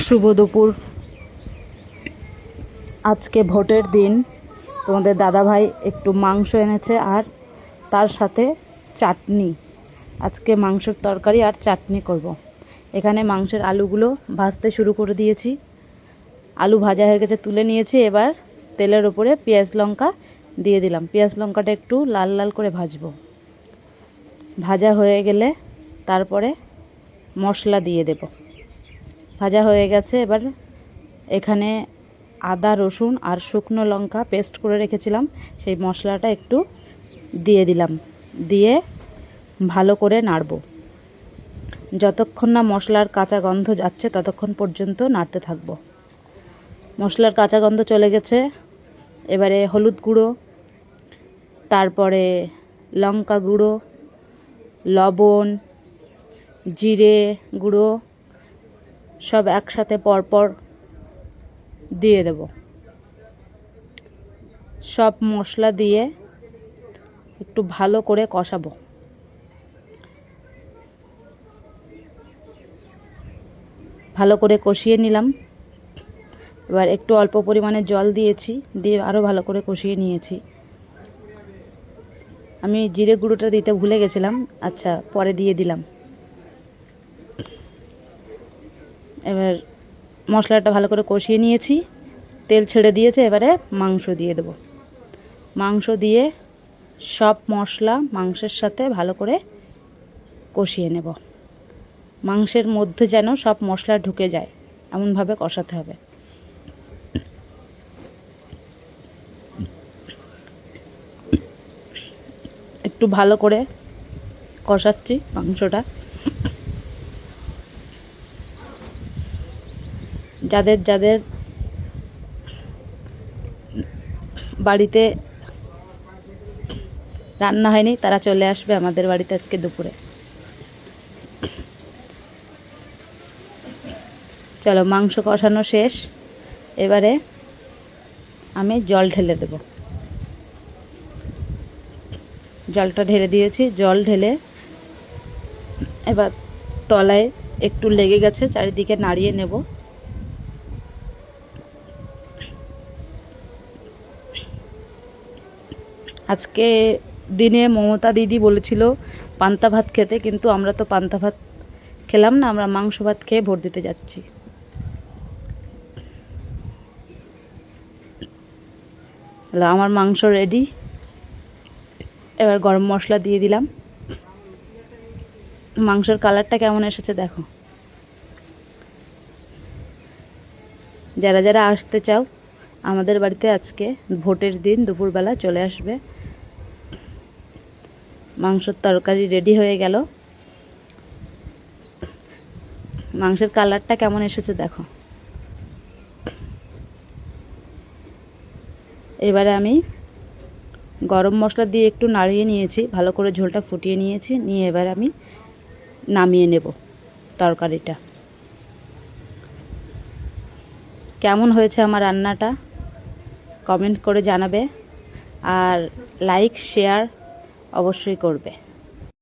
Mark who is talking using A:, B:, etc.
A: শুভ দুপুর। আজকে ভোটের দিন। তোমাদের দাদাভাই একটু মাংস এনেছে আর তার সাথে চাটনি। আজকে মাংসের তরকারি আর চাটনি করব। এখানে মাংসের আলুগুলো ভাজতে শুরু করে দিয়েছি। আলু ভাজা হয়ে গেছে, তুলে নিয়েছি। এবার তেলের ওপরে পেঁয়াজ লঙ্কা দিয়ে দিলাম। পেঁয়াজ লঙ্কাটা একটু লাল লাল করে ভাজবো। ভাজা হয়ে গেলে তারপরে মশলা দিয়ে দেব। ভাজা হয়ে গেছে। এবার এখানে আদা রসুন আর শুকনো লঙ্কা পেস্ট করে রেখেছিলাম, সেই মশলাটা একটু দিয়ে দিলাম। দিয়ে ভালো করে নাড়ব। যতক্ষণ না মশলার কাঁচা গন্ধ যাচ্ছে ততক্ষণ পর্যন্ত নাড়তে থাকব। মশলার কাঁচা গন্ধ চলে গেছে। এবারে হলুদ গুঁড়ো, তারপরে লঙ্কা গুঁড়ো, লবণ, জিরে গুঁড়ো সব একসাথে পরপর দিয়ে দেব। সব মশলা দিয়ে একটু ভালো করে কষাবো। ভালো করে কষিয়ে নিলাম। এবার একটু অল্প পরিমাণে জল দিয়েছি, দিয়ে আরও ভালো করে কষিয়ে নিয়েছি। আমি জিরে গুঁড়োটা দিতে ভুলে গেছিলাম, আচ্ছা পরে দিয়ে দিলাম। এবার মশলাটা ভালো করে কষিয়ে নিয়েছি, তেল ছেড়ে দিয়েছে। এবারে মাংস দিয়ে দেব। মাংস দিয়ে সব মশলা মাংসের সাথে ভালো করে কষিয়ে নেব। মাংসের মধ্যে যেন সব মশলা ঢুকে যায় এমনভাবে কষাতে হবে। একটু ভালো করে কষাচ্ছি মাংসটা। যাদের যাদের বাড়িতে রান্না হয়নি তারা চলে আসবে আমাদের বাড়িতে আজকে দুপুরে। চলো, মাংস কষানো শেষ। এবারে আমি জল ঢেলে দেব। জলটা ঢেলে দিয়েছি। জল ঢেলে এবার তলায় একটু লেগে গেছে, চারিদিকে নাড়িয়ে নেব। আজকে দিনে মমতা দিদি বলেছিল পান্তা ভাত খেতে, কিন্তু আমরা তো পান্তা ভাত খেলাম না, আমরা মাংস ভাত খেয়ে ভোট দিতে যাচ্ছি। আমার মাংস রেডি। এবার গরম মশলা দিয়ে দিলাম। মাংসের কালারটা কেমন এসেছে দেখো। যারা যারা আসতে চাও আমাদের বাড়িতে আজকে ভোটের দিন দুপুরবেলা চলে আসবে। মাংসের তরকারি রেডি হয়ে গেল। মাংসের কালারটা কেমন এসেছে দেখো। এবারে আমি গরম মশলা দিয়ে একটু নাড়িয়ে নিয়েছি, ভালো করে ঝোলটা ফুটিয়ে নিয়েছি। নিয়ে এবার আমি নামিয়ে নেব তরকারিটা। কেমন হয়েছে আমার রান্নাটা কমেন্ট করে জানাবে, আর লাইক শেয়ার অবশ্যই করবে।